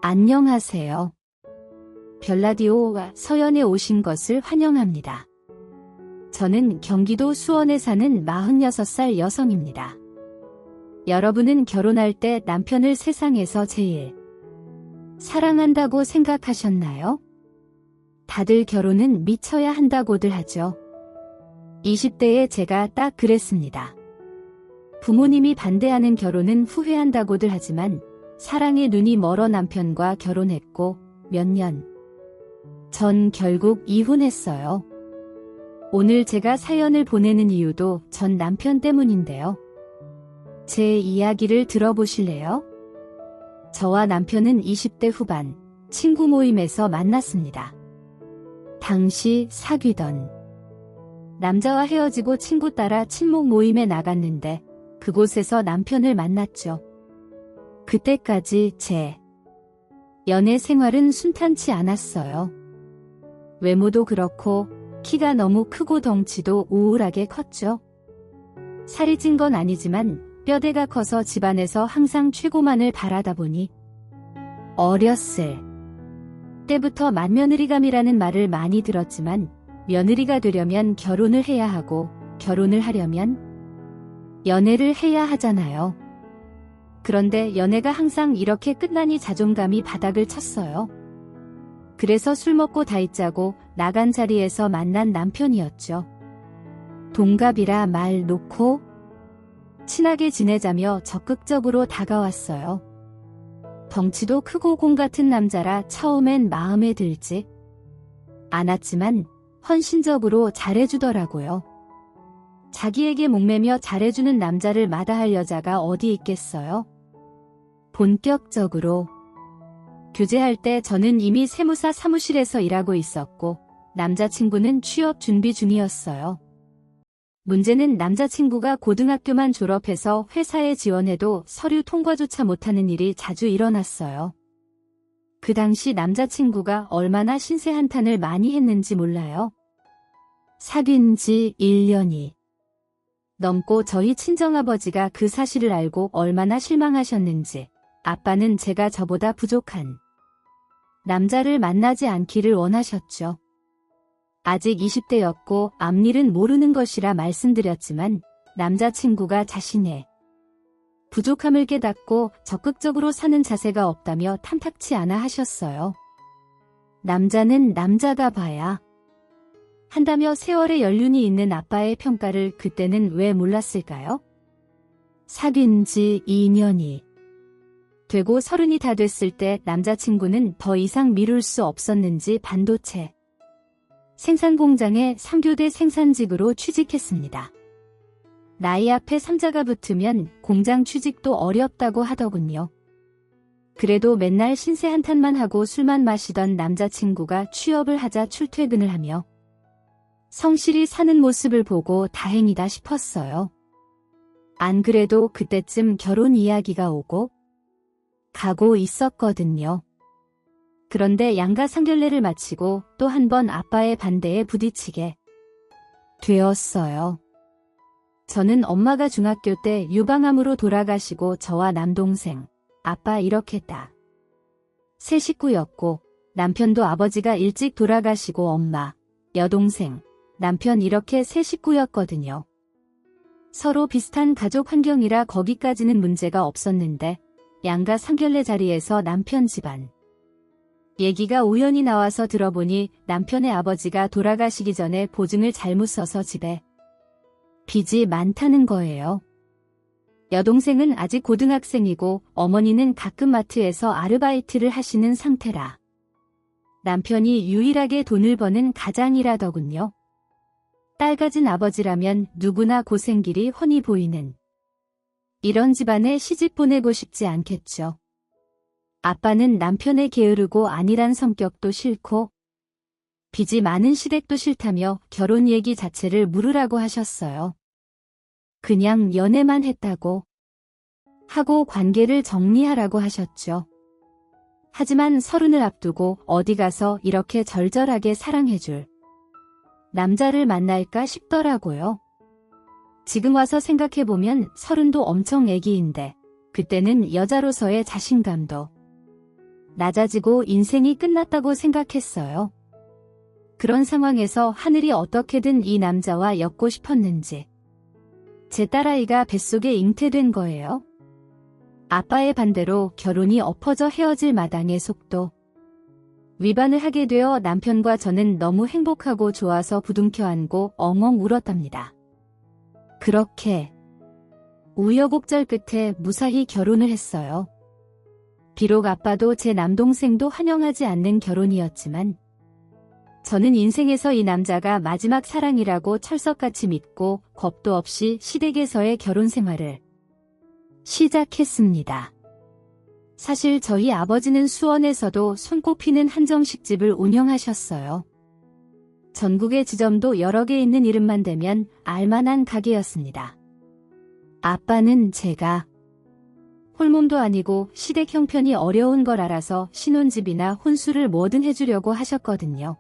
안녕하세요. 별라디오와 서연에 오신 것을 환영합니다. 저는 경기도 수원에 사는 46살 여성입니다. 여러분은 결혼할 때 남편을 세상에서 제일 사랑한다고 생각하셨나요? 다들 결혼은 미쳐야 한다고들 하죠. 20대에 제가 딱 그랬습니다. 부모님이 반대하는 결혼은 후회한다고들 하지만 사랑의 눈이 멀어 남편과 결혼했고 몇 년 전 결국 이혼했어요. 오늘 제가 사연을 보내는 이유도 전 남편 때문인데요. 제 이야기를 들어보실래요? 저와 남편은 20대 후반 친구 모임에서 만났습니다. 당시 사귀던 남자와 헤어지고 친구 따라 친목 모임에 나갔는데 그곳에서 남편을 만났죠. 그때까지 제 연애 생활은 순탄치 않았어요. 외모도 그렇고 키가 너무 크고 덩치도 우울하게 컸죠. 살이 찐 건 아니지만 뼈대가 커서 집안에서 항상 최고만을 바라다 보니 어렸을 때부터 맏며느리감이라는 말을 많이 들었지만 며느리가 되려면 결혼을 해야 하고 결혼을 하려면 연애를 해야 하잖아요. 그런데 연애가 항상 이렇게 끝나니 자존감이 바닥을 쳤어요. 그래서 술 먹고 다이짜고 나간 자리에서 만난 남편이었죠. 동갑이라 말 놓고 친하게 지내자며 적극적으로 다가왔어요. 덩치도 크고 공 같은 남자라 처음엔 마음에 들지 않았지만 헌신적으로 잘해주더라고요. 자기에게 목매며 잘해주는 남자를 마다할 여자가 어디 있겠어요? 본격적으로 교제할 때 저는 이미 세무사 사무실에서 일하고 있었고 남자친구는 취업 준비 중이었어요. 문제는 남자친구가 고등학교만 졸업해서 회사에 지원해도 서류 통과조차 못하는 일이 자주 일어났어요. 그 당시 남자친구가 얼마나 신세 한탄을 많이 했는지 몰라요. 사귄 지 1년이 넘고 저희 친정아버지가 그 사실을 알고 얼마나 실망하셨는지 아빠는 제가 저보다 부족한 남자를 만나지 않기를 원하셨죠. 아직 20대였고 앞일은 모르는 것이라 말씀드렸지만 남자친구가 자신의 부족함을 깨닫고 적극적으로 사는 자세가 없다며 탐탁치 않아 하셨어요. 남자는 남자가 봐야 한다며 세월의 연륜이 있는 아빠의 평가를 그때는 왜 몰랐을까요? 사귄 지 2년이 되고 30이 다 됐을 때 남자친구는 더 이상 미룰 수 없었는지 반도체 생산공장에 3교대 생산직으로 취직했습니다. 나이 앞에 3자가 붙으면 공장 취직도 어렵다고 하더군요. 그래도 맨날 신세 한탄만 하고 술만 마시던 남자친구가 취업을 하자 출퇴근을 하며 성실히 사는 모습을 보고 다행이다 싶었어요. 안 그래도 그때쯤 결혼 이야기가 오고 가고 있었거든요. 그런데 양가 상견례를 마치고 또 한 번 아빠의 반대에 부딪히게 되었어요. 저는 엄마가 중학교 때 유방암으로 돌아가시고 저와 남동생, 아빠 이렇게 딱 세 식구였고 남편도 아버지가 일찍 돌아가시고 엄마, 여동생, 남편 이렇게 세 식구였거든요. 서로 비슷한 가족 환경이라 거기까지는 문제가 없었는데 양가 상견례 자리에서 남편 집안 얘기가 우연히 나와서 들어보니 남편의 아버지가 돌아가시기 전에 보증을 잘못 써서 집에 빚이 많다는 거예요. 여동생은 아직 고등학생이고 어머니는 가끔 마트에서 아르바이트를 하시는 상태라 남편이 유일하게 돈을 버는 가장이라더군요. 딸 가진 아버지라면 누구나 고생길이 훤히 보이는 이런 집안에 시집 보내고 싶지 않겠죠. 아빠는 남편의 게으르고 안일한 성격도 싫고 빚이 많은 시댁도 싫다며 결혼 얘기 자체를 물으라고 하셨어요. 그냥 연애만 했다고 하고 관계를 정리하라고 하셨죠. 하지만 30을 앞두고 어디 가서 이렇게 절절하게 사랑해줄 남자를 만날까 싶더라고요. 지금 와서 생각해보면 30도 엄청 애기인데 그때는 여자로서의 자신감도 낮아지고 인생이 끝났다고 생각했어요. 그런 상황에서 하늘이 어떻게든 이 남자와 엮고 싶었는지 제 딸아이가 뱃속에 잉태된 거예요. 아빠의 반대로 결혼이 엎어져 헤어질 마당의 속도. 위반을 하게 되어 남편과 저는 너무 행복하고 좋아서 부둥켜 안고 엉엉 울었답니다. 그렇게 우여곡절 끝에 무사히 결혼을 했어요. 비록 아빠도 제 남동생도 환영하지 않는 결혼이었지만 저는 인생에서 이 남자가 마지막 사랑이라고 철석같이 믿고 겁도 없이 시댁에서의 결혼 생활을 시작했습니다. 사실 저희 아버지는 수원에서도 손꼽히는 한정식집을 운영하셨어요. 전국의 지점도 여러 개 있는 이름만 대면 알만한 가게였습니다. 아빠는 제가 홀몸도 아니고 시댁 형편이 어려운 걸 알아서 신혼집이나 혼수를 뭐든 해주려고 하셨거든요.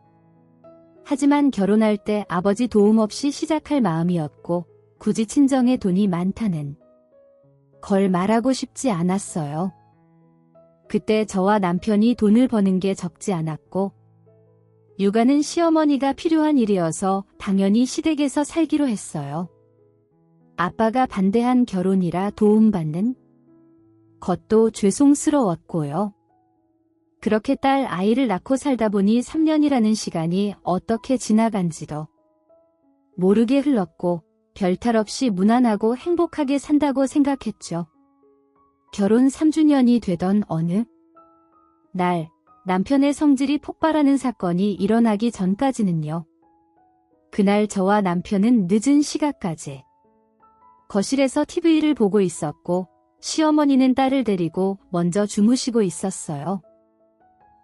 하지만 결혼할 때 아버지 도움 없이 시작할 마음이었고 굳이 친정에 돈이 많다는 걸 말하고 싶지 않았어요. 그때 저와 남편이 돈을 버는 게 적지 않았고 육아는 시어머니가 필요한 일이어서 당연히 시댁에서 살기로 했어요. 아빠가 반대한 결혼이라 도움받는 것도 죄송스러웠고요. 그렇게 딸 아이를 낳고 살다 보니 3년이라는 시간이 어떻게 지나간지도 모르게 흘렀고 별탈 없이 무난하고 행복하게 산다고 생각했죠. 결혼 3주년이 되던 어느 날 남편의 성질이 폭발하는 사건이 일어나기 전까지는요. 그날 저와 남편은 늦은 시간까지 거실에서 TV를 보고 있었고 시어머니는 딸을 데리고 먼저 주무시고 있었어요.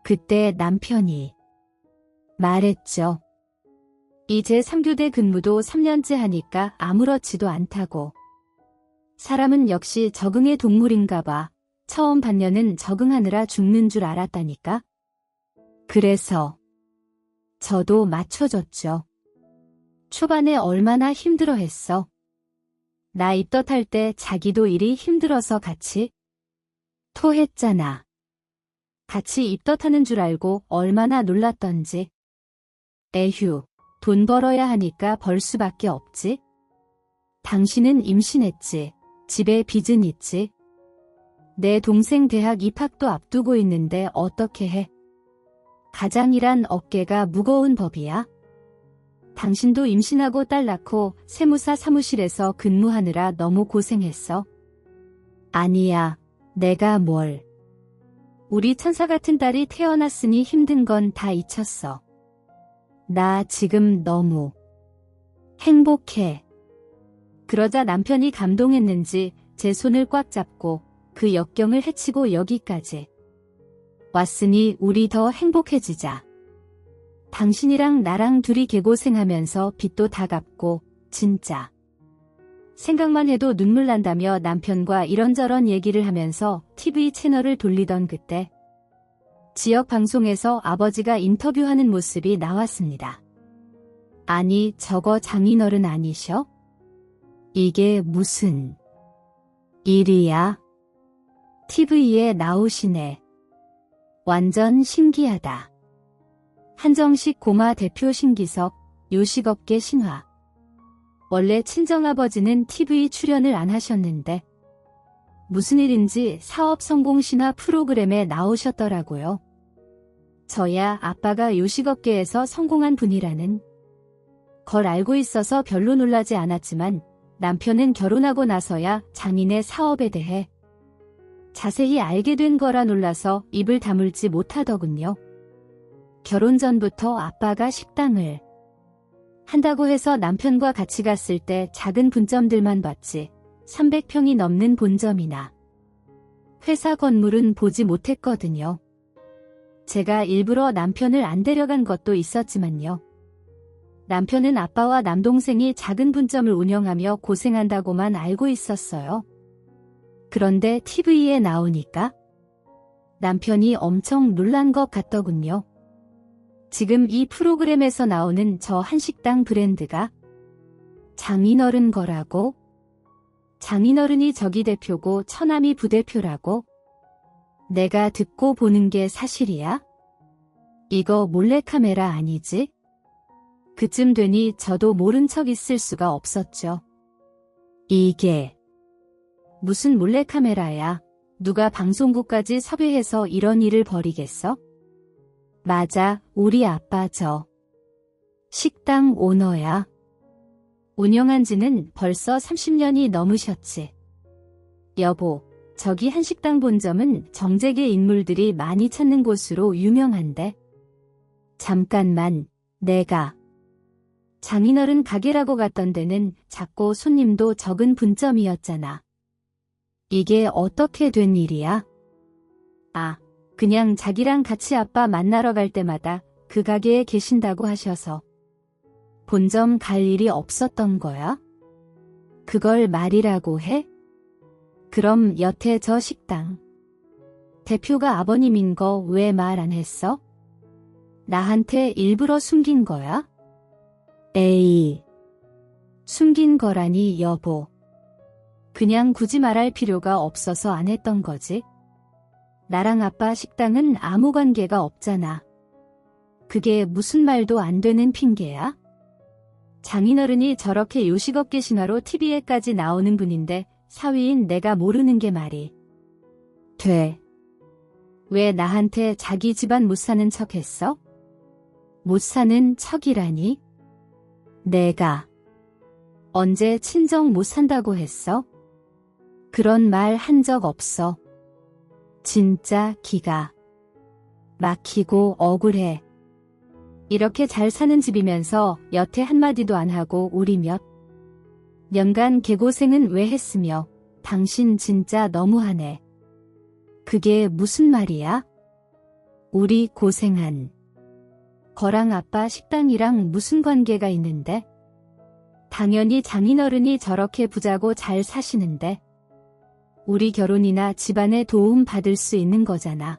그때 남편이 말했죠. 이제 3교대 근무도 3년째 하니까 아무렇지도 않다고. 사람은 역시 적응의 동물인가 봐. 처음 반년은 적응하느라 죽는 줄 알았다니까. 그래서 저도 맞춰줬죠. 초반에 얼마나 힘들어했어. 나 입덧할 때 자기도 일이 힘들어서 같이 토했잖아. 같이 입덧하는 줄 알고 얼마나 놀랐던지. 에휴, 돈 벌어야 하니까 벌 수밖에 없지. 당신은 임신했지. 집에 빚은 있지. 내 동생 대학 입학도 앞두고 있는데 어떻게 해? 가장이란 어깨가 무거운 법이야. 당신도 임신하고 딸 낳고 세무사 사무실에서 근무하느라 너무 고생했어. 아니야, 내가 뭘. 우리 천사 같은 딸이 태어났으니 힘든 건 다 잊혔어. 나 지금 너무 행복해. 그러자 남편이 감동했는지 제 손을 꽉 잡고 그 역경을 헤치고 여기까지 왔으니 우리 더 행복해지자. 당신이랑 나랑 둘이 개고생하면서 빚도 다 갚고 진짜 생각만 해도 눈물 난다며 남편과 이런저런 얘기를 하면서 TV 채널을 돌리던 그때 지역 방송에서 아버지가 인터뷰하는 모습이 나왔습니다. 아니, 저거 장인어른 아니셔? 이게 무슨 일이야? TV에 나오시네. 완전 신기하다. 한정식 고마 대표 신기석, 요식업계 신화. 원래 친정아버지는 TV 출연을 안 하셨는데 무슨 일인지 사업 성공 신화 프로그램에 나오셨더라고요. 저야 아빠가 요식업계에서 성공한 분이라는 걸 알고 있어서 별로 놀라지 않았지만 남편은 결혼하고 나서야 장인의 사업에 대해 자세히 알게 된 거라 놀라서 입을 다물지 못하더군요. 결혼 전부터 아빠가 식당을 한다고 해서 남편과 같이 갔을 때 작은 분점들만 봤지 300평이 넘는 본점이나 회사 건물은 보지 못했거든요. 제가 일부러 남편을 안 데려간 것도 있었지만요. 남편은 아빠와 남동생이 작은 분점을 운영하며 고생한다고만 알고 있었어요. 그런데 TV에 나오니까 남편이 엄청 놀란 것 같더군요. 지금 이 프로그램에서 나오는 저 한식당 브랜드가 장인어른 거라고? 장인어른이 저기 대표고 처남이 부대표라고? 내가 듣고 보는 게 사실이야? 이거 몰래카메라 아니지? 그쯤 되니 저도 모른 척 있을 수가 없었죠. 이게 무슨 몰래카메라야? 누가 방송국까지 섭외해서 이런 일을 벌이겠어? 맞아, 우리 아빠 저 식당 오너야. 운영한 지는 벌써 30년이 넘으셨지. 여보, 저기 한식당 본점은 정재계 인물들이 많이 찾는 곳으로 유명한데. 잠깐만, 내가. 장인어른 가게라고 갔던 데는 작고 손님도 적은 분점이었잖아. 이게 어떻게 된 일이야? 아, 그냥 자기랑 같이 아빠 만나러 갈 때마다 그 가게에 계신다고 하셔서 본점 갈 일이 없었던 거야? 그걸 말이라고 해? 그럼 여태 저 식당 대표가 아버님인 거 왜 말 안 했어? 나한테 일부러 숨긴 거야? 에이, 숨긴 거라니 여보. 그냥 굳이 말할 필요가 없어서 안 했던 거지. 나랑 아빠 식당은 아무 관계가 없잖아. 그게 무슨 말도 안 되는 핑계야? 장인어른이 저렇게 요식업계 신화로 TV에까지 나오는 분인데 사위인 내가 모르는 게 말이 돼. 왜 나한테 자기 집안 못 사는 척 했어? 못 사는 척이라니? 내가 언제 친정 못 산다고 했어? 그런 말 한 적 없어. 진짜 기가 막히고 억울해. 이렇게 잘 사는 집이면서 여태 한마디도 안 하고 우리 몇 년간 개고생은 왜 했으며 당신 진짜 너무하네. 그게 무슨 말이야? 우리 고생한 거랑 아빠 식당이랑 무슨 관계가 있는데? 당연히 장인어른이 저렇게 부자고 잘 사시는데 우리 결혼이나 집안에 도움 받을 수 있는 거잖아.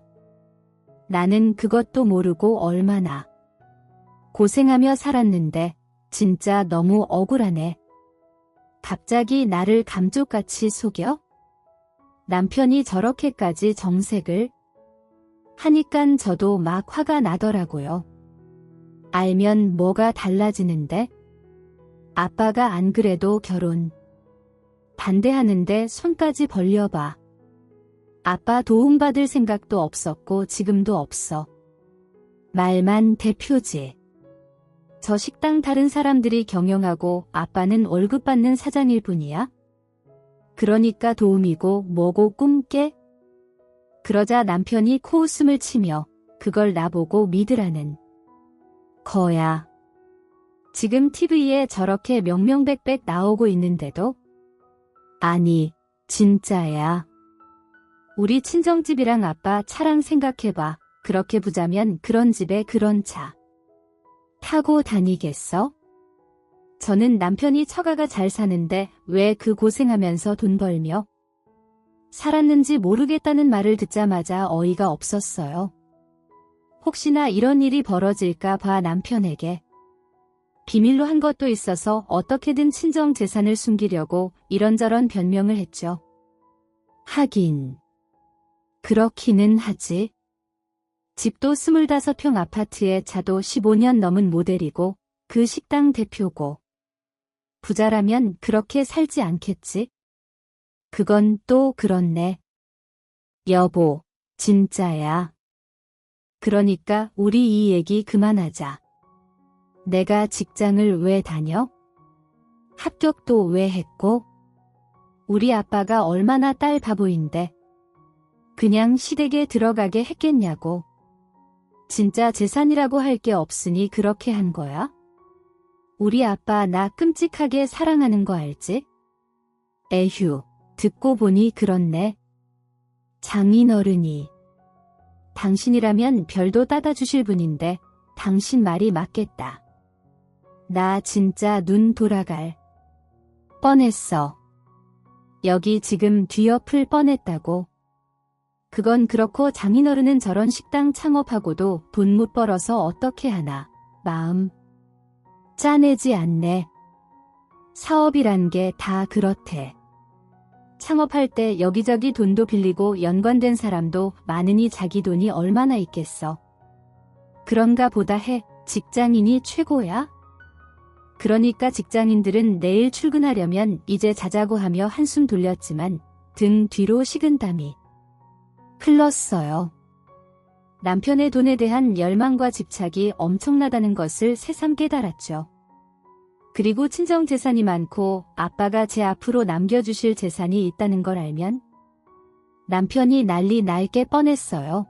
나는 그것도 모르고 얼마나 고생하며 살았는데 진짜 너무 억울하네. 갑자기 나를 감쪽같이 속여? 남편이 저렇게까지 정색을 하니깐 저도 막 화가 나더라고요. 알면 뭐가 달라지는데? 아빠가 안 그래도 결혼 반대하는데 손까지 벌려봐. 아빠 도움받을 생각도 없었고 지금도 없어. 말만 대표지. 저 식당 다른 사람들이 경영하고 아빠는 월급 받는 사장일 뿐이야? 그러니까 도움이고 뭐고 꿈깨? 그러자 남편이 코웃음을 치며 그걸 나보고 믿으라는 거야. 지금 TV에 저렇게 명명백백 나오고 있는데도? 아니, 진짜야. 우리 친정집이랑 아빠 차랑 생각해봐. 그렇게 부자면 그런 집에 그런 차 타고 다니겠어? 저는 남편이 처가가 잘 사는데 왜 그 고생하면서 돈 벌며 살았는지 모르겠다는 말을 듣자마자 어이가 없었어요. 혹시나 이런 일이 벌어질까 봐 남편에게 비밀로 한 것도 있어서 어떻게든 친정 재산을 숨기려고 이런저런 변명을 했죠. 하긴 그렇기는 하지. 집도 25평 아파트에 차도 15년 넘은 모델이고 그 식당 대표고 부자라면 그렇게 살지 않겠지? 그건 또 그렇네. 여보, 진짜야. 그러니까 우리 이 얘기 그만하자. 내가 직장을 왜 다녀? 합격도 왜 했고? 우리 아빠가 얼마나 딸 바보인데 그냥 시댁에 들어가게 했겠냐고. 진짜 재산이라고 할 게 없으니 그렇게 한 거야? 우리 아빠 나 끔찍하게 사랑하는 거 알지? 에휴, 듣고 보니 그렇네. 장인어른이 당신이라면 별도 따다 주실 분인데 당신 말이 맞겠다. 나 진짜 눈 돌아갈 뻔했어. 여기 지금 뒤엎을 뻔했다고. 그건 그렇고 장인어른은 저런 식당 창업하고도 돈 못 벌어서 어떻게 하나. 마음 짜내지 않네. 사업이란 게 다 그렇대. 창업할 때 여기저기 돈도 빌리고 연관된 사람도 많으니 자기 돈이 얼마나 있겠어. 그런가 보다 해. 직장인이 최고야? 그러니까 직장인들은 내일 출근하려면 이제 자자고 하며 한숨 돌렸지만 등 뒤로 식은땀이 흘렀어요. 남편의 돈에 대한 열망과 집착이 엄청나다는 것을 새삼 깨달았죠. 그리고 친정 재산이 많고 아빠가 제 앞으로 남겨주실 재산이 있다는 걸 알면 남편이 난리 날 게 뻔했어요.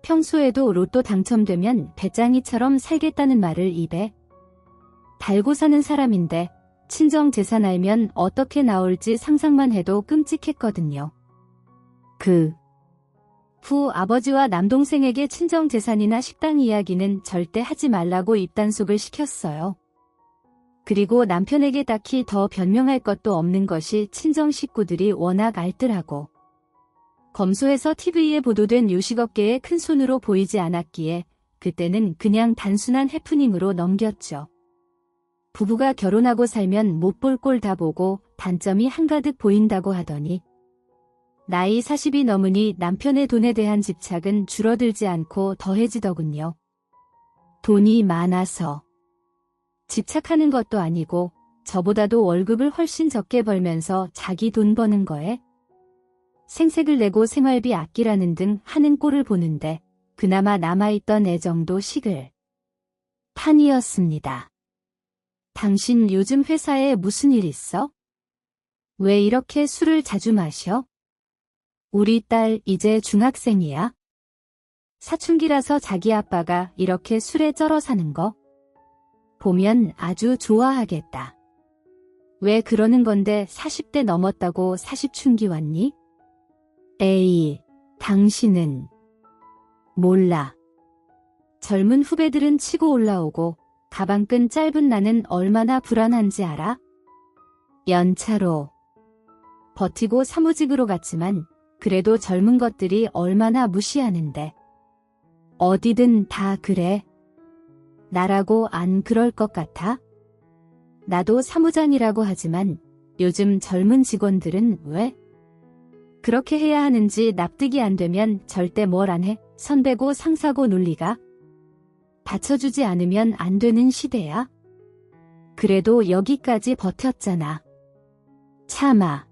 평소에도 로또 당첨되면 배짱이처럼 살겠다는 말을 입에 달고 사는 사람인데 친정 재산 알면 어떻게 나올지 상상만 해도 끔찍했거든요. 그 후 아버지와 남동생에게 친정 재산이나 식당 이야기는 절대 하지 말라고 입단속을 시켰어요. 그리고 남편에게 딱히 더 변명할 것도 없는 것이 친정 식구들이 워낙 알뜰하고 검소해서 TV에 보도된 요식업계의 큰손으로 보이지 않았기에 그때는 그냥 단순한 해프닝으로 넘겼죠. 부부가 결혼하고 살면 못 볼 꼴 다 보고 단점이 한가득 보인다고 하더니 나이 40이 넘으니 남편의 돈에 대한 집착은 줄어들지 않고 더해지더군요. 돈이 많아서 집착하는 것도 아니고 저보다도 월급을 훨씬 적게 벌면서 자기 돈 버는 거에 생색을 내고 생활비 아끼라는 등 하는 꼴을 보는데 그나마 남아있던 애정도 식을 판이었습니다. 당신 요즘 회사에 무슨 일 있어? 왜 이렇게 술을 자주 마셔? 우리 딸 이제 중학생이야. 사춘기라서 자기 아빠가 이렇게 술에 쩔어 사는 거 보면 아주 좋아하겠다. 왜 그러는 건데 40대 넘었다고 40춘기 왔니? 에이, 당신은 몰라. 젊은 후배들은 치고 올라오고 가방끈 짧은 나는 얼마나 불안한지 알아? 연차로 버티고 사무직으로 갔지만 그래도 젊은 것들이 얼마나 무시하는데. 어디든 다 그래. 나라고 안 그럴 것 같아? 나도 사무장이라고 하지만 요즘 젊은 직원들은 왜 그렇게 해야 하는지 납득이 안 되면 절대 뭘 안 해. 선배고 상사고 논리가 받쳐주지 않으면 안 되는 시대야. 그래도 여기까지 버텼잖아. 참아.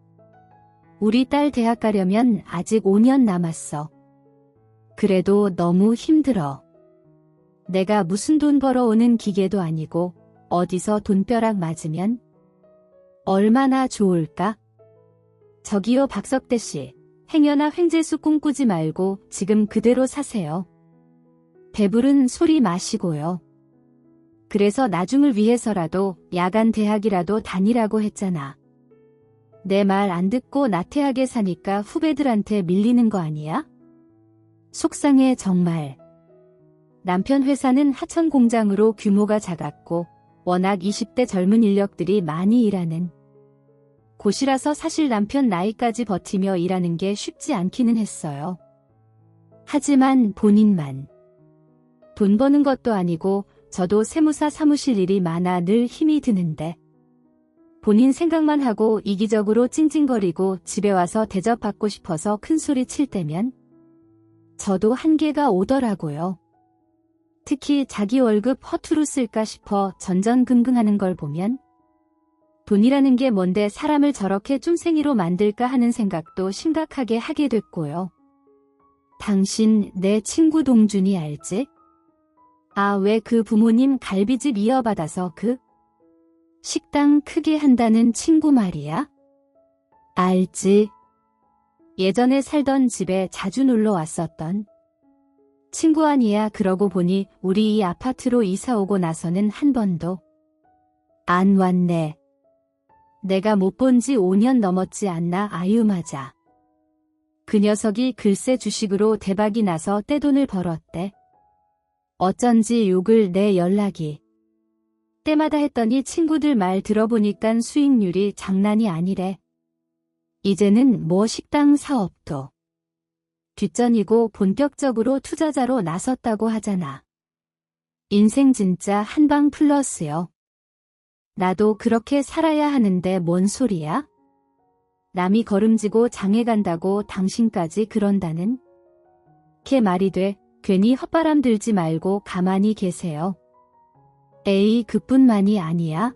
우리 딸 대학 가려면 아직 5년 남았어. 그래도 너무 힘들어. 내가 무슨 돈 벌어오는 기계도 아니고 어디서 돈벼락 맞으면 얼마나 좋을까? 저기요 박석대 씨, 행여나 횡재수 꿈꾸지 말고 지금 그대로 사세요. 배부른 소리 마시고요. 그래서 나중을 위해서라도 야간 대학이라도 다니라고 했잖아. 내 말 안 듣고 나태하게 사니까 후배들한테 밀리는 거 아니야? 속상해 정말. 남편 회사는 하천 공장으로 규모가 작았고 워낙 20대 젊은 인력들이 많이 일하는 곳이라서 사실 남편 나이까지 버티며 일하는 게 쉽지 않기는 했어요. 하지만 본인만 돈 버는 것도 아니고 저도 세무사 사무실 일이 많아 늘 힘이 드는데 본인 생각만 하고 이기적으로 찡찡거리고 집에 와서 대접받고 싶어서 큰소리 칠 때면 저도 한계가 오더라고요. 특히 자기 월급 허투루 쓸까 싶어 전전긍긍하는 걸 보면 돈이라는 게 뭔데 사람을 저렇게 쫌생이로 만들까 하는 생각도 심각하게 하게 됐고요. 당신 내 친구 동준이 알지? 아, 왜 그 부모님 갈비집 이어받아서 그 식당 크게 한다는 친구 말이야? 알지. 예전에 살던 집에 자주 놀러 왔었던 친구 아니야. 그러고 보니 우리 이 아파트로 이사 오고 나서는 한 번도 안 왔네. 내가 못 본 지 5년 넘었지 않나. 아유 맞아. 그 녀석이 글쎄 주식으로 대박이 나서 떼돈을 벌었대. 어쩐지 욕을 내 연락이 때마다 했더니 친구들 말 들어보니깐 수익률이 장난이 아니래. 이제는 뭐 식당 사업도 뒷전이고 본격적으로 투자자로 나섰다고 하잖아. 인생 진짜 한방 플러스요. 나도 그렇게 살아야 하는데 뭔 소리야? 남이 걸음지고 장에 간다고 당신까지 그런다는? 걔 말이 돼. 괜히 헛바람 들지 말고 가만히 계세요. 에이, 그뿐만이 아니야.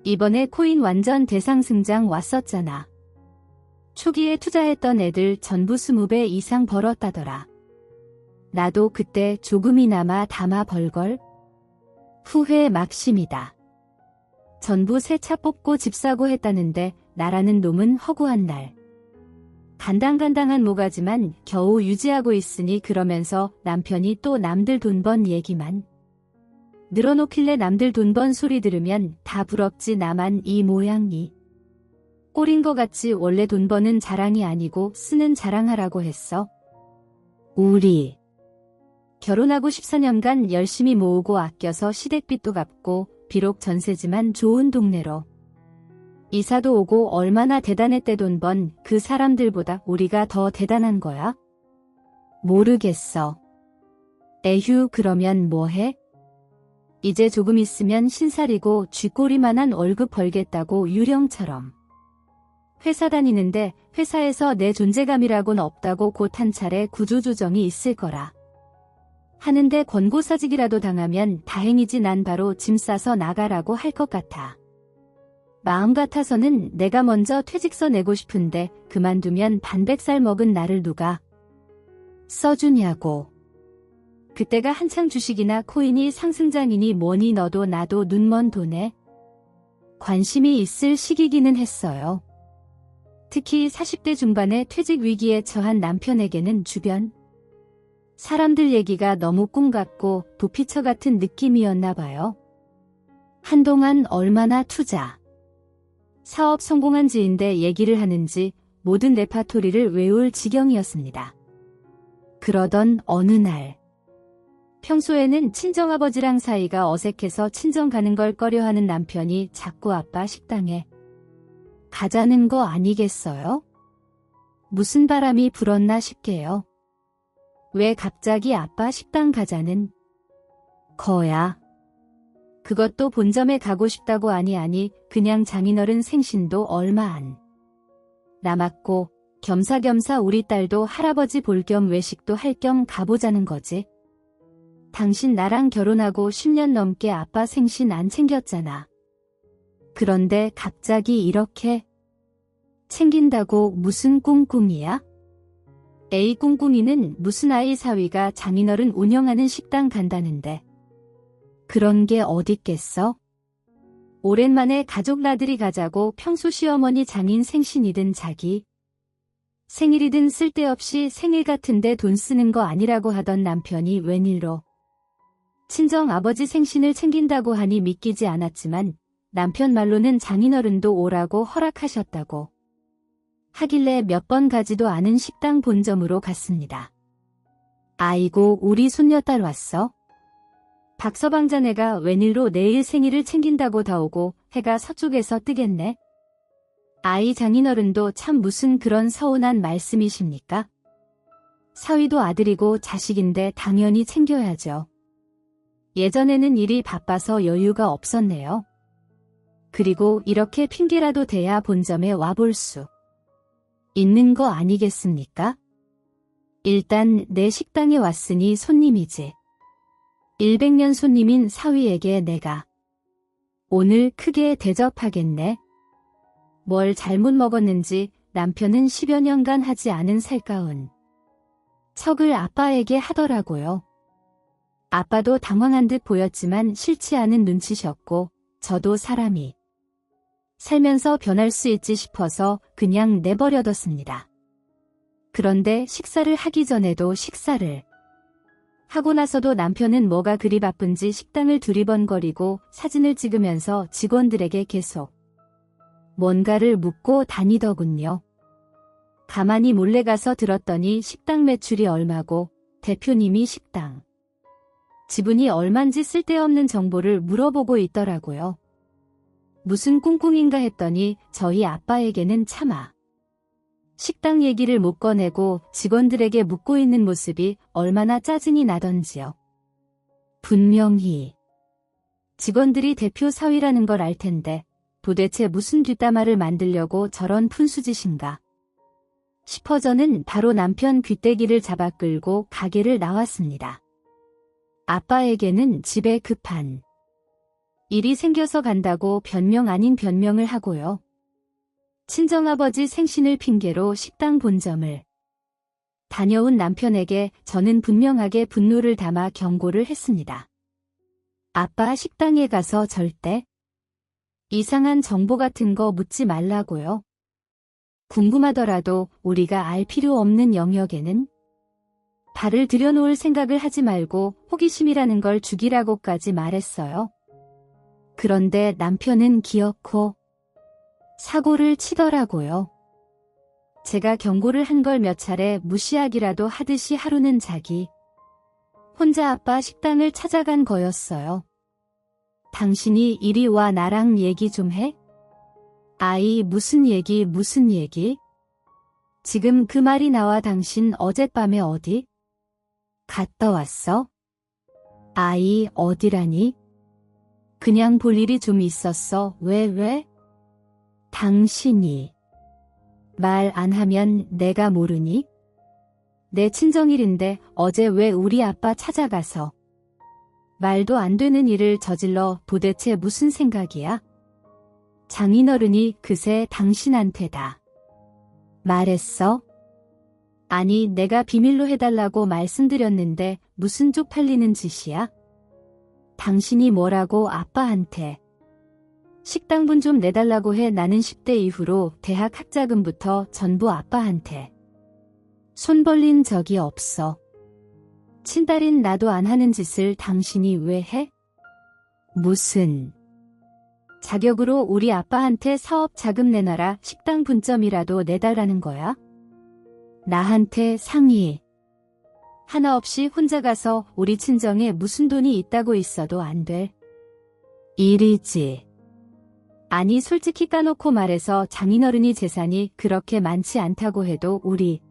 이번에 코인 완전 대상승장 왔었잖아. 초기에 투자했던 애들 전부 20배 이상 벌었다더라. 나도 그때 조금이나마 담아 벌걸? 후회 막심이다. 전부 새 차 뽑고 집 사고 했다는데 나라는 놈은 허구한 날. 간당간당한 모가지만 겨우 유지하고 있으니 그러면서 남편이 또 남들 돈 번 얘기만. 늘어놓길래 남들 돈 번 소리 들으면 다 부럽지 나만 이 모양이. 꼴인 거 같지 원래 돈 버는 자랑이 아니고 쓰는 자랑하라고 했어. 우리 결혼하고 14년간 열심히 모으고 아껴서 시댁빚도 갚고 비록 전세지만 좋은 동네로 이사도 오고 얼마나 대단했대. 돈 번 그 사람들보다 우리가 더 대단한 거야? 모르겠어. 에휴, 그러면 뭐해? 이제 조금 있으면 신살이고 쥐꼬리만한 월급 벌겠다고 유령처럼. 회사 다니는데 회사에서 내 존재감이라곤 없다고 곧 한 차례 구조조정이 있을 거라. 하는데 권고사직이라도 당하면 다행이지. 난 바로 짐 싸서 나가라고 할 것 같아. 마음 같아서는 내가 먼저 퇴직서 내고 싶은데 그만두면 반백살 먹은 나를 누가 써주냐고. 그때가 한창 주식이나 코인이 상승장이니 뭐니 너도 나도 눈먼 돈에 관심이 있을 시기기는 했어요. 특히 40대 중반에 퇴직 위기에 처한 남편에게는 주변 사람들 얘기가 너무 꿈 같고 도피처 같은 느낌이었나 봐요. 한동안 얼마나 투자, 사업 성공한지인데 얘기를 하는지 모든 레파토리를 외울 지경이었습니다. 그러던 어느 날, 평소에는 친정아버지랑 사이가 어색해서 친정 가는 걸 꺼려하는 남편이 자꾸 아빠 식당에 가자는 거 아니겠어요? 무슨 바람이 불었나 싶게요. 왜 갑자기 아빠 식당 가자는 거야? 그것도 본점에 가고 싶다고. 아니 그냥 장인어른 생신도 얼마 안 남았고 겸사겸사 우리 딸도 할아버지 볼 겸 외식도 할 겸 가보자는 거지. 당신 나랑 결혼하고 10년 넘게 아빠 생신 안 챙겼잖아. 그런데 갑자기 이렇게 챙긴다고 무슨 꿍꿍이야? 에이, 꿍꿍이는 무슨 아이 사위가 장인어른 운영하는 식당 간다는데. 그런 게 어딨겠어? 오랜만에 가족 나들이 가자고 평소 시어머니 장인 생신이든 자기 생일이든 쓸데없이 생일 같은데 돈 쓰는 거 아니라고 하던 남편이 웬일로 친정 아버지 생신을 챙긴다고 하니 믿기지 않았지만 남편 말로는 장인어른도 오라고 허락하셨다고 하길래 몇 번 가지도 않은 식당 본점으로 갔습니다. 아이고, 우리 손녀딸 왔어? 박서방 자네가 웬일로 내일 생일을 챙긴다고 다 오고 해가 서쪽에서 뜨겠네. 아이, 장인어른도 참 무슨 그런 서운한 말씀이십니까? 사위도 아들이고 자식인데 당연히 챙겨야죠. 예전에는 일이 바빠서 여유가 없었네요. 그리고 이렇게 핑계라도 대야 본점에 와볼 수 있는 거 아니겠습니까? 일단 내 식당에 왔으니 손님이지. 100년 손님인 사위에게 내가 오늘 크게 대접하겠네. 뭘 잘못 먹었는지 남편은 10여 년간 하지 않은 살가운 척을 아빠에게 하더라고요. 아빠도 당황한 듯 보였지만 싫지 않은 눈치셨고 저도 사람이 살면서 변할 수 있지 싶어서 그냥 내버려뒀습니다. 그런데 식사를 하기 전에도 식사를 하고 나서도 남편은 뭐가 그리 바쁜지 식당을 두리번거리고 사진을 찍으면서 직원들에게 계속 뭔가를 묻고 다니더군요. 가만히 몰래 가서 들었더니 식당 매출이 얼마고 대표님이 식당 지분이 얼만지 쓸데없는 정보를 물어보고 있더라고요. 무슨 꿍꿍인가 했더니 저희 아빠에게는 차마 식당 얘기를 못 꺼내고 직원들에게 묻고 있는 모습이 얼마나 짜증이 나던지요. 분명히 직원들이 대표 사위라는 걸 알 텐데 도대체 무슨 뒷담화를 만들려고 저런 푼수짓인가 싶어 저는 바로 남편 귀때기를 잡아 끌고 가게를 나왔습니다. 아빠에게는 집에 급한 일이 생겨서 간다고 변명 아닌 변명을 하고요. 친정아버지 생신을 핑계로 식당 본점을 다녀온 남편에게 저는 분명하게 분노를 담아 경고를 했습니다. 아빠 식당에 가서 절대 이상한 정보 같은 거 묻지 말라고요. 궁금하더라도 우리가 알 필요 없는 영역에는 발을 들여놓을 생각을 하지 말고 호기심이라는 걸 죽이라고까지 말했어요. 그런데 남편은 기어코 사고를 치더라고요. 제가 경고를 한 걸 몇 차례 무시하기라도 하듯이 하루는 자기 혼자 아빠 식당을 찾아간 거였어요. 당신이 이리 와 나랑 얘기 좀 해? 아이 무슨 얘기? 지금 그 말이 나와 당신 어젯밤에 어디 갔다 왔어? 아이 어디라니? 그냥 볼 일이 좀 있었어. 왜? 당신이 말 안 하면 내가 모르니? 내 친정일인데 어제 왜 우리 아빠 찾아가서 말도 안 되는 일을 저질러 도대체 무슨 생각이야? 장인어른이 그새 당신한테 다 말했어? 아니 내가 비밀로 해달라고 말씀드렸는데 무슨 쪽팔리는 짓이야? 당신이 뭐라고 아빠한테 식당분 좀 내달라고 해. 나는 10대 이후로 대학 학자금부터 전부 아빠한테 손 벌린 적이 없어. 친딸인 나도 안 하는 짓을 당신이 왜 해? 무슨 자격으로 우리 아빠한테 사업 자금 내놔라 식당 분점이라도 내달라는 거야? 나한테 상의 하나 없이 혼자 가서 우리 친정에 무슨 돈이 있다고 있어도 안 될 일이지. 아니 솔직히 까놓고 말해서 장인어른이 재산이 그렇게 많지 않다고 해도 우리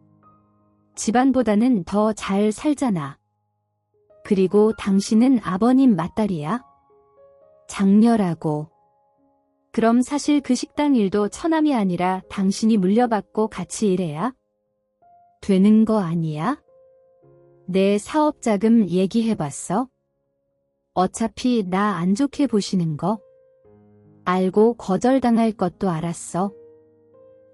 집안보다는 더 잘 살잖아. 그리고 당신은 아버님 맏딸이야? 장녀라고. 그럼 사실 그 식당 일도 처남이 아니라 당신이 물려받고 같이 일해야 되는 거 아니야? 내 사업자금 얘기해봤어? 어차피 나 안 좋게 보시는 거 알고 거절당할 것도 알았어.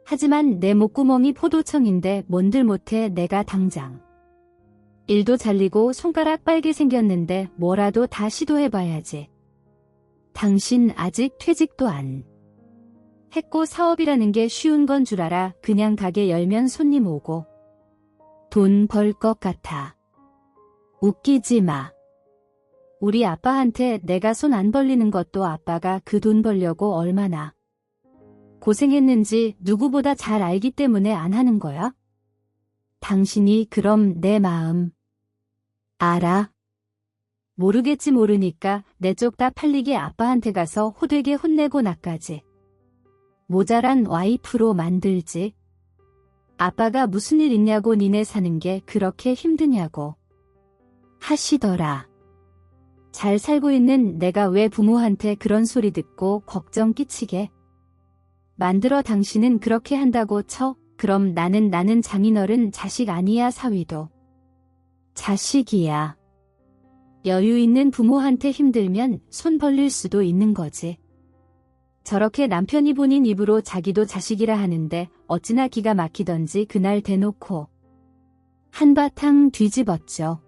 하지만 내 목구멍이 포도청인데 뭔들 못해. 내가 당장 일도 잘리고 손가락 빨개 생겼는데 뭐라도 다 시도해봐야지. 당신 아직 퇴직도 안 했고 사업이라는 게 쉬운 건 줄 알아. 그냥 가게 열면 손님 오고 돈 벌 것 같아. 웃기지 마. 우리 아빠한테 내가 손 안 벌리는 것도 아빠가 그 돈 벌려고 얼마나 고생했는지 누구보다 잘 알기 때문에 안 하는 거야? 당신이 그럼 내 마음 알아? 모르겠지. 모르니까 내 쪽 다 팔리게 아빠한테 가서 호되게 혼내고 나까지 모자란 와이프로 만들지. 아빠가 무슨 일 있냐고 니네 사는 게 그렇게 힘드냐고 하시더라. 잘 살고 있는 내가 왜 부모한테 그런 소리 듣고 걱정 끼치게 만들어. 당신은 그렇게 한다고 쳐? 그럼 나는 장인어른 자식 아니야? 사위도 자식이야. 여유 있는 부모한테 힘들면 손 벌릴 수도 있는 거지. 저렇게 남편이 본인 입으로 자기도 자식이라 하는데 어찌나 기가 막히던지 그날 대놓고 한바탕 뒤집었죠.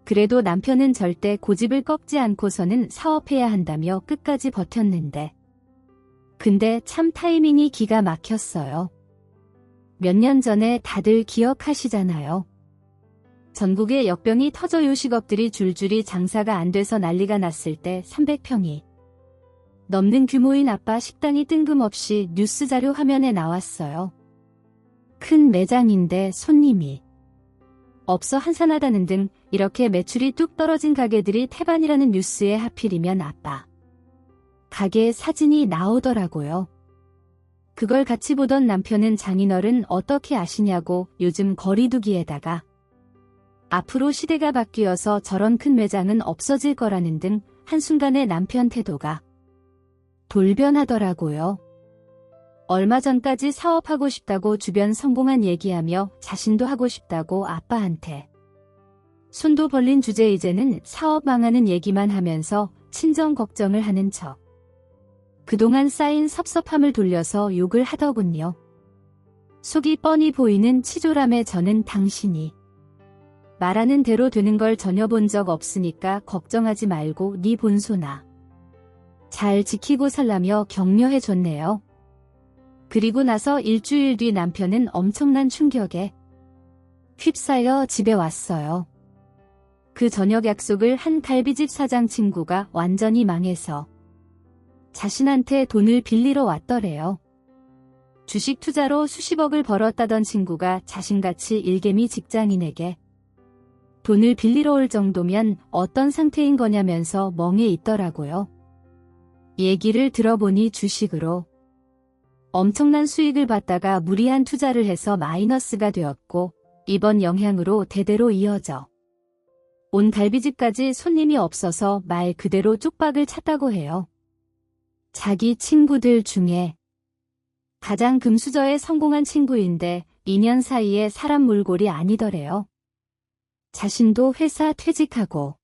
그래도 남편은 절대 고집을 꺾지 않고서는 사업해야 한다며 끝까지 버텼는데. 근데 참 타이밍이 기가 막혔어요. 몇 년 전에 다들 기억하시잖아요. 전국에 역병이 터져 요식업들이 줄줄이 장사가 안 돼서 난리가 났을 때 300평이 넘는 규모인 아빠 식당이 뜬금없이 뉴스 자료 화면에 나왔어요. 큰 매장인데 손님이 없어 한산하다는 등 이렇게 매출이 뚝 떨어진 가게들이 태반이라는 뉴스에 하필이면 아빠 가게 사진이 나오더라고요. 그걸 같이 보던 남편은 장인어른 어떻게 아시냐고 요즘 거리두기에다가 앞으로 시대가 바뀌어서 저런 큰 매장은 없어질 거라는 등 한순간에 남편 태도가 돌변하더라고요. 얼마 전까지 사업하고 싶다고 주변 성공한 얘기하며 자신도 하고 싶다고 아빠한테 손도 벌린 주제 이제는 사업 망하는 얘기만 하면서 친정 걱정을 하는 척. 그동안 쌓인 섭섭함을 돌려서 욕을 하더군요. 속이 뻔히 보이는 치졸함에 저는 당신이 말하는 대로 되는 걸 전혀 본 적 없으니까 걱정하지 말고 네 본소나 잘 지키고 살라며 격려해줬네요. 그리고 나서 일주일 뒤 남편은 엄청난 충격에 휩싸여 집에 왔어요. 그 저녁 약속을 한 갈비집 사장 친구가 완전히 망해서 자신한테 돈을 빌리러 왔더래요. 주식 투자로 수십억을 벌었다던 친구가 자신같이 일개미 직장인에게 돈을 빌리러 올 정도면 어떤 상태인 거냐면서 멍해 있더라고요. 얘기를 들어보니 주식으로 엄청난 수익을 받다가 무리한 투자를 해서 마이너스가 되었고 이번 영향으로 대대로 이어져 온 갈비집까지 손님이 없어서 말 그대로 쪽박을 찼다고 해요. 자기 친구들 중에 가장 금수저에 성공한 친구인데 2년 사이에 사람 몰골이 아니더래요. 자신도 회사 퇴직하고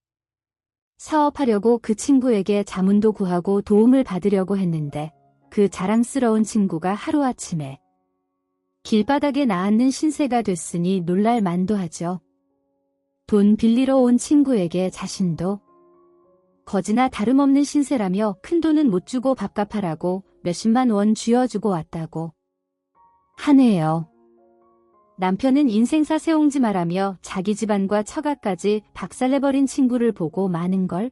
사업하려고 그 친구에게 자문도 구하고 도움을 받으려고 했는데 그 자랑스러운 친구가 하루아침에 길바닥에 나앉는 신세가 됐으니 놀랄 만도 하죠. 돈 빌리러 온 친구에게 자신도 거지나 다름없는 신세라며 큰돈은 못 주고 밥값하라고 몇십만 원 쥐어주고 왔다고 하네요. 남편은 인생사 세옹지 말하며 자기 집안과 처가까지 박살내버린 친구를 보고 많은 걸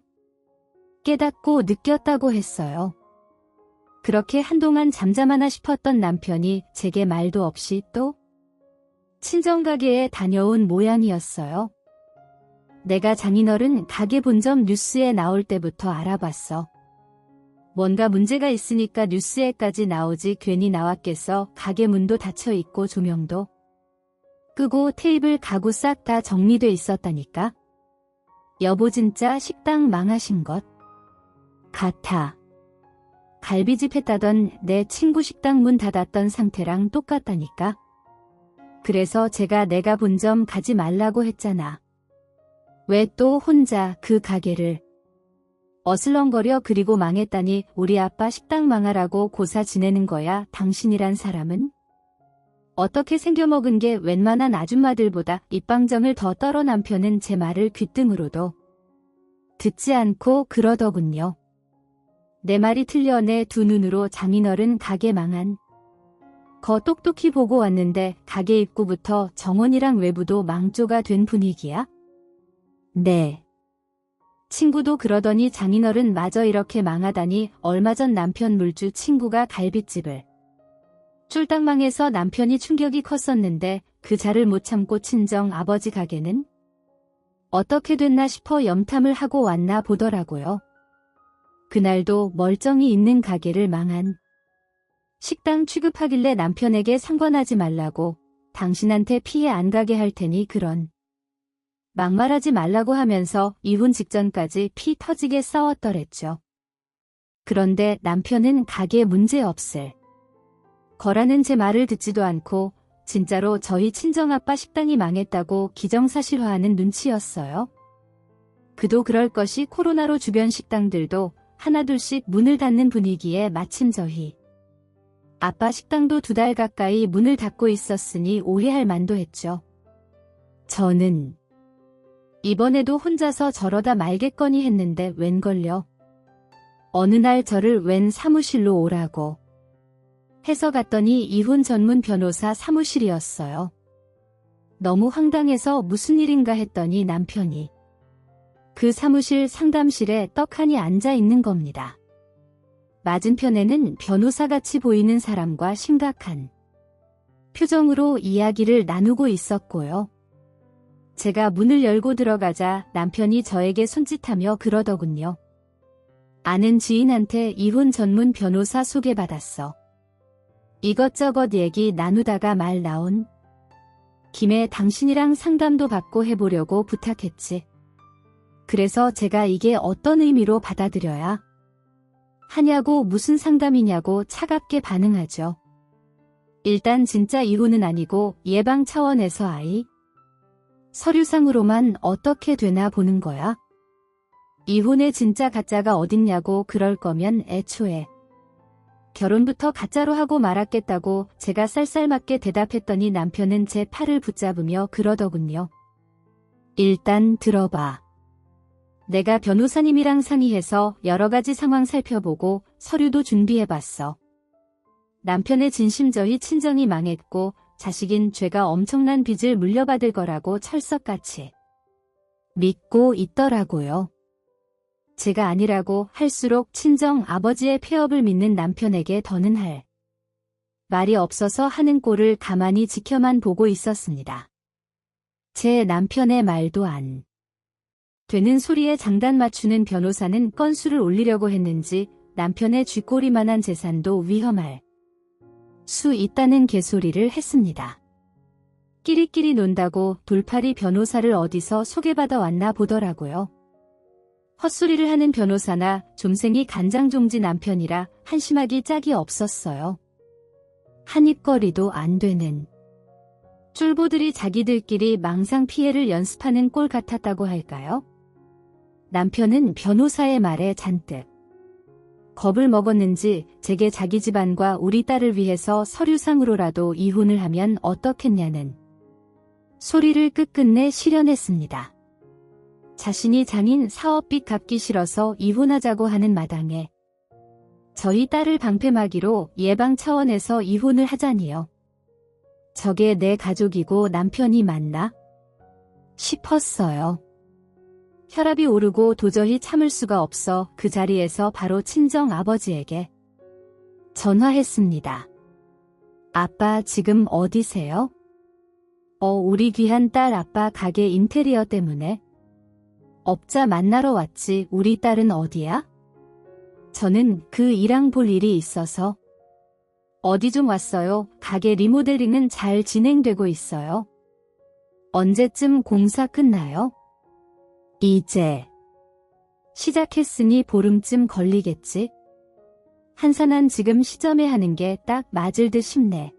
깨닫고 느꼈다고 했어요. 그렇게 한동안 잠잠하나 싶었던 남편이 제게 말도 없이 또 친정가게에 다녀온 모양이었어요. 내가 장인어른 가게 본점 뉴스에 나올 때부터 알아봤어. 뭔가 문제가 있으니까 뉴스에까지 나오지 괜히 나왔겠어. 가게 문도 닫혀있고 조명도 끄고 테이블 가구 싹 다 정리돼 있었다니까. 여보 진짜 식당 망하신 것 같아. 갈비집 했다던 내 친구 식당 문 닫았던 상태랑 똑같다니까. 그래서 제가 내가 본점 가지 말라고 했잖아. 왜 또 혼자 그 가게를 어슬렁거려. 그리고 망했다니 우리 아빠 식당 망하라고 고사 지내는 거야. 당신이란 사람은 어떻게 생겨먹은 게 웬만한 아줌마들보다 입방정을 더 떨어. 남편은 제 말을 귓등으로도 듣지 않고 그러더군요. 내 말이 틀려. 내 두 눈으로 장인어른 가게 망한 거 똑똑히 보고 왔는데 가게 입구부터 정원이랑 외부도 망조가 된 분위기야? 네. 친구도 그러더니 장인어른 마저 이렇게 망하다니. 얼마 전 남편 물주 친구가 갈빗집을 쫄딱 망해서 남편이 충격이 컸었는데 그 자를 못 참고 친정 아버지 가게는 어떻게 됐나 싶어 염탐을 하고 왔나 보더라고요. 그날도 멀쩡히 있는 가게를 망한 식당 취급하길래 남편에게 상관하지 말라고 당신한테 피해 안 가게 할 테니 그런 막말하지 말라고 하면서 이혼 직전까지 피 터지게 싸웠더랬죠. 그런데 남편은 가게 문제 없을 거라는 제 말을 듣지도 않고 진짜로 저희 친정아빠 식당이 망했다고 기정사실화하는 눈치였어요. 그도 그럴 것이 코로나로 주변 식당들도 하나둘씩 문을 닫는 분위기에 마침 저희 아빠 식당도 2달 가까이 문을 닫고 있었으니 오해할 만도 했죠. 저는 이번에도 혼자서 저러다 말겠거니 했는데 웬걸요. 어느 날 저를 웬 사무실로 오라고 해서 갔더니 이혼 전문 변호사 사무실이었어요. 너무 황당해서 무슨 일인가 했더니 남편이 그 사무실 상담실에 떡하니 앉아 있는 겁니다. 맞은편에는 변호사같이 보이는 사람과 심각한 표정으로 이야기를 나누고 있었고요. 제가 문을 열고 들어가자 남편이 저에게 손짓하며 그러더군요. 아는 지인한테 이혼 전문 변호사 소개받았어. 이것저것 얘기 나누다가 말 나온 김에 당신이랑 상담도 받고 해보려고 부탁했지. 그래서 제가 이게 어떤 의미로 받아들여야 하냐고 무슨 상담이냐고 차갑게 반응하죠. 일단 진짜 이혼은 아니고 예방 차원에서 아이. 서류상으로만 어떻게 되나 보는 거야. 이혼의 진짜 가짜가 어딨냐고 그럴 거면 애초에 결혼부터 가짜로 하고 말았겠다고 제가 쌀쌀맞게 대답했더니 남편은 제 팔을 붙잡으며 그러더군요. 일단 들어봐. 내가 변호사님이랑 상의해서 여러 가지 상황 살펴보고 서류도 준비해봤어. 남편의 진심저희 친정이 망했고 자식인 죄가 엄청난 빚을 물려받을 거라고 철석같이 믿고 있더라고요. 제가 아니라고 할수록 친정 아버지의 폐업을 믿는 남편에게 더는 할 말이 없어서 하는 꼴을 가만히 지켜만 보고 있었습니다. 제 남편의 말도 안 되는 소리에 장단 맞추는 변호사는 건수를 올리려고 했는지 남편의 쥐꼬리만한 재산도 위험할 수 있다는 개소리를 했습니다. 끼리끼리 논다고 돌팔이 변호사를 어디서 소개받아 왔나 보더라고요. 헛소리를 하는 변호사나 좀생이 간장종지 남편이라 한심하기 짝이 없었어요. 한입거리도 안 되는 쫄보들이 자기들끼리 망상 피해를 연습하는 꼴 같았다고 할까요? 남편은 변호사의 말에 잔뜩 겁을 먹었는지 제게 자기 집안과 우리 딸을 위해서 서류상으로라도 이혼을 하면 어떻겠냐는 소리를 끝끝내 실현했습니다. 자신이 장인 사업빚 갚기 싫어서 이혼하자고 하는 마당에 저희 딸을 방패막이로 예방 차원에서 이혼을 하자니요. 저게 내 가족이고 남편이 맞나? 싶었어요. 혈압이 오르고 도저히 참을 수가 없어 그 자리에서 바로 친정 아버지에게 전화했습니다. 아빠 지금 어디세요? 우리 귀한 딸 아빠 가게 인테리어 때문에 업자 만나러 왔지. 우리 딸은 어디야? 저는 그 일랑 볼 일이 있어서 어디 좀 왔어요. 가게 리모델링은 잘 진행되고 있어요. 언제쯤 공사 끝나요? 이제 시작했으니 보름쯤 걸리겠지? 한산한 지금 시점에 하는 게 딱 맞을 듯 싶네.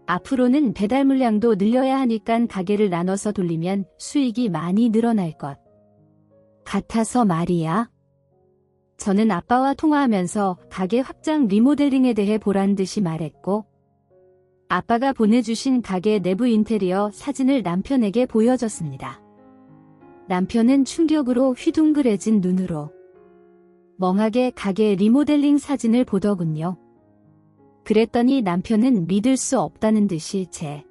앞으로는 배달 물량도 늘려야 하니깐 가게를 나눠서 돌리면 수익이 많이 늘어날 것 같아서 말이야. 저는 아빠와 통화하면서 가게 확장 리모델링에 대해 보란 듯이 말했고 아빠가 보내주신 가게 내부 인테리어 사진을 남편에게 보여줬습니다. 남편은 충격으로 휘둥그레진 눈으로 멍하게 가게 리모델링 사진을 보더군요. 그랬더니 남편은 믿을 수 없다는 듯이 제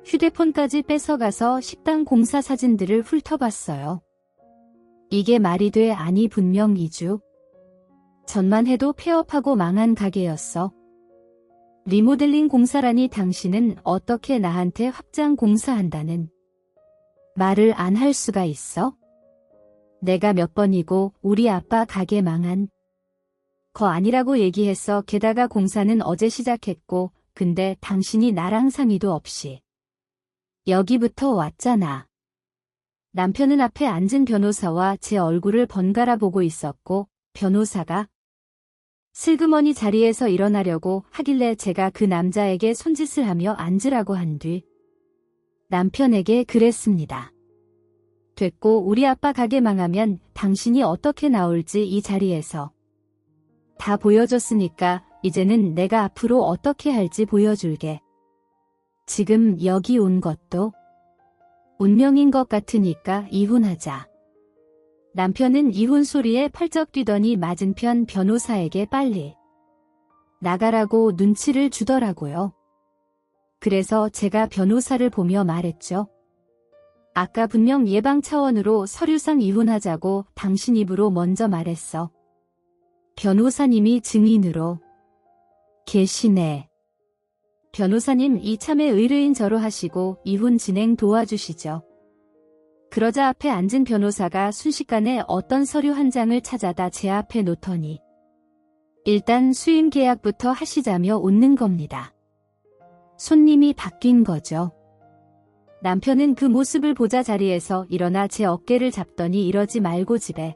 휴대폰까지 뺏어가서 식당 공사 사진들을 훑어봤어요. 이게 말이 돼? 아니 분명 2주 전만 해도 폐업하고 망한 가게였어. 리모델링 공사라니 당신은 어떻게 나한테 확장 공사한다는 말을 안 할 수가 있어? 내가 몇 번이고 우리 아빠 가게 망한 거 아니라고 얘기했어. 게다가 공사는 어제 시작했고 근데 당신이 나랑 상의도 없이 여기부터 왔잖아. 남편은 앞에 앉은 변호사와 제 얼굴을 번갈아 보고 있었고 변호사가 슬그머니 자리에서 일어나려고 하길래 제가 그 남자에게 손짓을 하며 앉으라고 한 뒤 남편에게 그랬습니다. 됐고 우리 아빠 가게 망하면 당신이 어떻게 나올지 이 자리에서 다 보여줬으니까 이제는 내가 앞으로 어떻게 할지 보여줄게. 지금 여기 온 것도 운명인 것 같으니까 이혼하자. 남편은 이혼 소리에 펄쩍 뛰더니 맞은편 변호사에게 빨리 나가라고 눈치를 주더라고요. 그래서 제가 변호사를 보며 말했죠. 아까 분명 예방 차원으로 서류상 이혼하자고 당신 입으로 먼저 말했어. 변호사님이 증인으로 계시네. 변호사님 이참에 의뢰인 저로 하시고 이혼 진행 도와주시죠. 그러자 앞에 앉은 변호사가 순식간에 어떤 서류 한 장을 찾아다 제 앞에 놓더니 일단 수임 계약부터 하시자며 웃는 겁니다. 손님이 바뀐 거죠. 남편은 그 모습을 보자 자리에서 일어나 제 어깨를 잡더니 이러지 말고 집에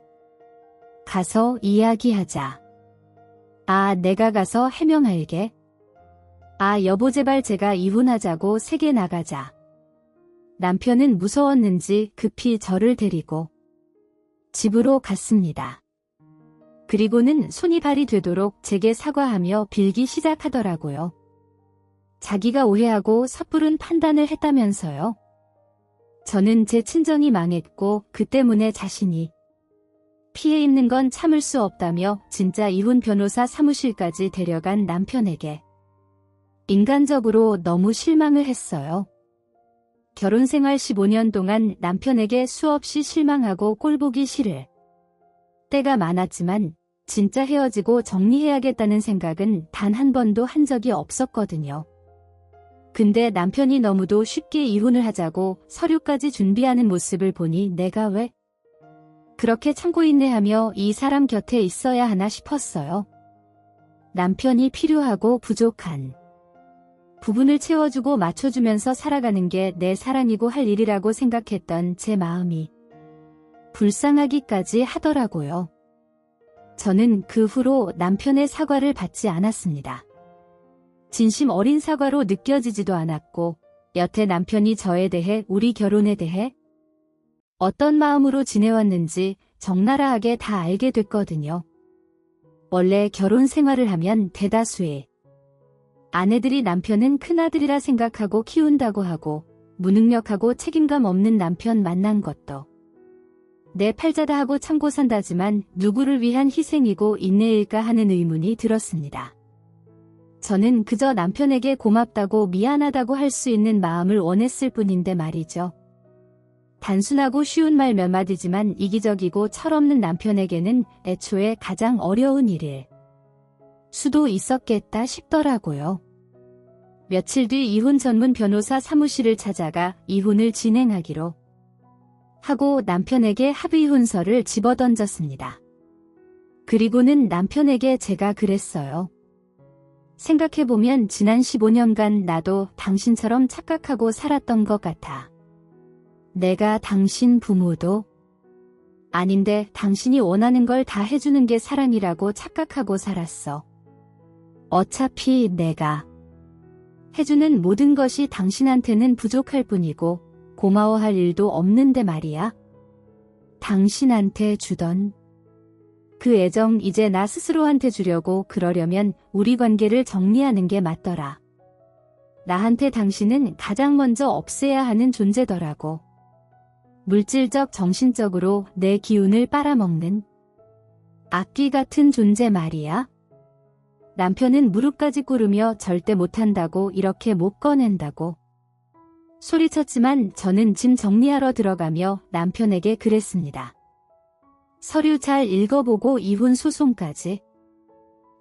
가서 이야기하자. 아, 내가 가서 해명할게. 아, 여보 제발 제가 이혼하자고 세게 나가자. 남편은 무서웠는지 급히 저를 데리고 집으로 갔습니다. 그리고는 손이 발이 되도록 제게 사과하며 빌기 시작하더라고요. 자기가 오해하고 섣부른 판단을 했다면서요. 저는 제 친정이 망했고 그 때문에 자신이 피해 입는 건 참을 수 없다며 진짜 이혼 변호사 사무실까지 데려간 남편에게 인간적으로 너무 실망을 했어요. 결혼 생활 15년 동안 남편에게 수없이 실망하고 꼴보기 싫을 때가 많았지만 진짜 헤어지고 정리해야겠다는 생각은 단 한 번도 한 적이 없었거든요. 근데 남편이 너무도 쉽게 이혼을 하자고 서류까지 준비하는 모습을 보니 내가 왜 그렇게 참고 인내하며 이 사람 곁에 있어야 하나 싶었어요. 남편이 필요하고 부족한 부분을 채워주고 맞춰주면서 살아가는 게 내 사랑이고 할 일이라고 생각했던 제 마음이 불쌍하기까지 하더라고요. 저는 그 후로 남편의 사과를 받지 않았습니다. 진심 어린 사과로 느껴지지도 않았고 여태 남편이 저에 대해 우리 결혼에 대해 어떤 마음으로 지내왔는지 적나라하게 다 알게 됐거든요. 원래 결혼 생활을 하면 대다수의 아내들이 남편은 큰아들이라 생각하고 키운다고 하고 무능력하고 책임감 없는 남편 만난 것도 내 팔자다 하고 참고 산다지만 누구를 위한 희생이고 인내일까 하는 의문이 들었습니다. 저는 그저 남편에게 고맙다고 미안하다고 할 수 있는 마음을 원했을 뿐인데 말이죠. 단순하고 쉬운 말 몇 마디지만 이기적이고 철없는 남편에게는 애초에 가장 어려운 일일 수도 있었겠다 싶더라고요. 며칠 뒤 이혼 전문 변호사 사무실을 찾아가 이혼을 진행하기로 하고 남편에게 합의혼서를 집어던졌습니다. 그리고는 남편에게 제가 그랬어요. 생각해보면 지난 15년간 나도 당신처럼 착각하고 살았던 것 같아. 내가 당신 부모도 아닌데 당신이 원하는 걸 다 해주는 게 사랑이라고 착각하고 살았어. 어차피 내가 해주는 모든 것이 당신한테는 부족할 뿐이고 고마워할 일도 없는데 말이야. 당신한테 주던 그 애정 이제 나 스스로한테 주려고 그러려면 우리 관계를 정리하는 게 맞더라. 나한테 당신은 가장 먼저 없애야 하는 존재더라고. 물질적 정신적으로 내 기운을 빨아먹는 악귀 같은 존재 말이야. 남편은 무릎까지 꿇으며 절대 못한다고 이렇게 못 꺼낸다고 소리쳤지만 저는 짐 정리하러 들어가며 남편에게 그랬습니다. 서류 잘 읽어보고 이혼 소송까지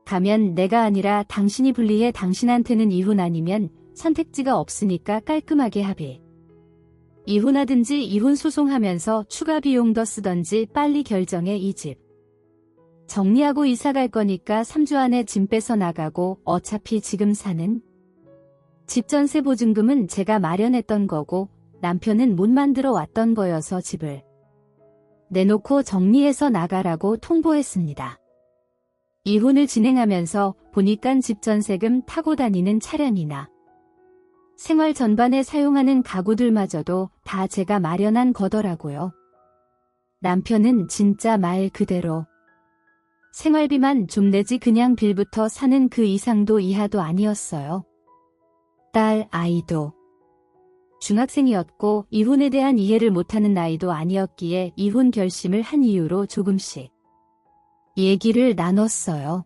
가면 내가 아니라 당신이 불리해 당신한테는 이혼 아니면 선택지가 없으니까 깔끔하게 합의. 이혼하든지 이혼 소송하면서 추가 비용 더 쓰던지 빨리 결정해. 이 집 정리하고 이사 갈 거니까 3주 안에 짐 빼서 나가고 어차피 지금 사는 집 전세 보증금은 제가 마련했던 거고 남편은 못 만들어 왔던 거여서 집을 내놓고 정리해서 나가라고 통보했습니다. 이혼을 진행하면서 보니깐 집 전세금 타고 다니는 차량이나 생활 전반에 사용하는 가구들마저도 다 제가 마련한 거더라고요. 남편은 진짜 말 그대로 생활비만 좀 내지 그냥 빌부터 사는 그 이상도 이하도 아니었어요. 딸 아이도 중학생이었고 이혼에 대한 이해를 못하는 나이도 아니었기에 이혼 결심을 한 이유로 조금씩 얘기를 나눴어요.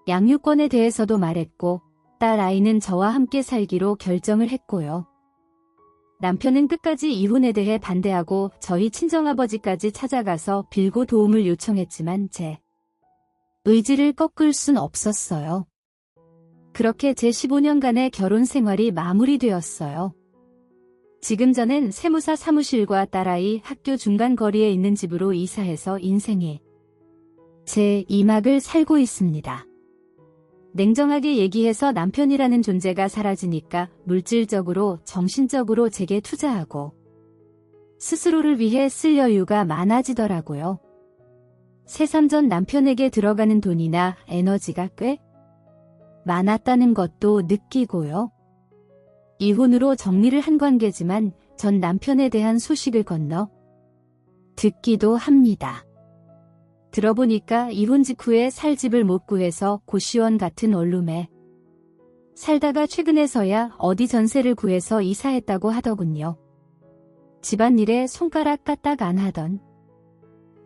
양육권에 대해서도 말했고 딸 아이는 저와 함께 살기로 결정을 했고요. 남편은 끝까지 이혼에 대해 반대하고 저희 친정아버지까지 찾아가서 빌고 도움을 요청했지만 제 의지를 꺾을 순 없었어요. 그렇게 제 15년간의 결혼 생활이 마무리되었어요. 지금 저는 세무사 사무실과 딸아이 학교 중간 거리에 있는 집으로 이사해서 인생의 제 2막을 살고 있습니다. 냉정하게 얘기해서 남편이라는 존재가 사라지니까 물질적으로, 정신적으로 제게 투자하고 스스로를 위해 쓸 여유가 많아지더라고요. 새삼 전 남편에게 들어가는 돈이나 에너지가 꽤 많았다는 것도 느끼고요. 이혼으로 정리를 한 관계지만 전 남편에 대한 소식을 건너 듣기도 합니다. 들어보니까 이혼 직후에 살 집을 못 구해서 고시원 같은 원룸에 살다가 최근에서야 어디 전세를 구해서 이사했다고 하더군요. 집안일에 손가락 까딱 안 하던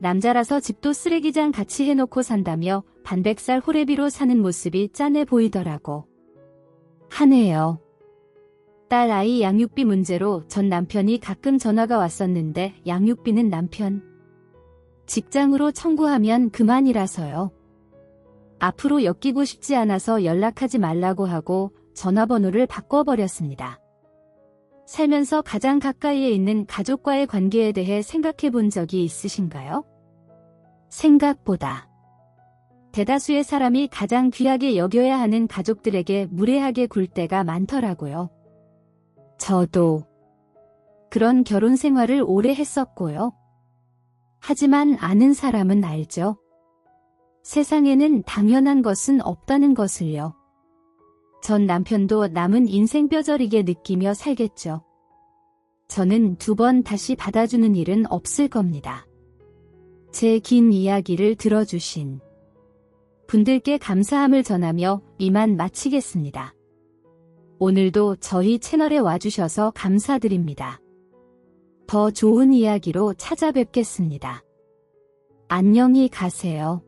남자라서 집도 쓰레기장 같이 해놓고 산다며 반백살 호래비로 사는 모습이 짠해 보이더라고 하네요. 딸 아이 양육비 문제로 전 남편이 가끔 전화가 왔었는데 양육비는 남편 직장으로 청구하면 그만이라서요. 앞으로 엮이고 싶지 않아서 연락하지 말라고 하고 전화번호를 바꿔버렸습니다. 살면서 가장 가까이에 있는 가족과의 관계에 대해 생각해 본 적이 있으신가요? 생각보다 대다수의 사람이 가장 귀하게 여겨야 하는 가족들에게 무례하게 굴 때가 많더라고요. 저도 그런 결혼 생활을 오래 했었고요. 하지만 아는 사람은 알죠. 세상에는 당연한 것은 없다는 것을요. 전 남편도 남은 인생 뼈저리게 느끼며 살겠죠. 저는 2번 다시 받아주는 일은 없을 겁니다. 제 긴 이야기를 들어주신 분들께 감사함을 전하며 이만 마치겠습니다. 오늘도 저희 채널에 와주셔서 감사드립니다. 더 좋은 이야기로 찾아뵙겠습니다. 안녕히 가세요.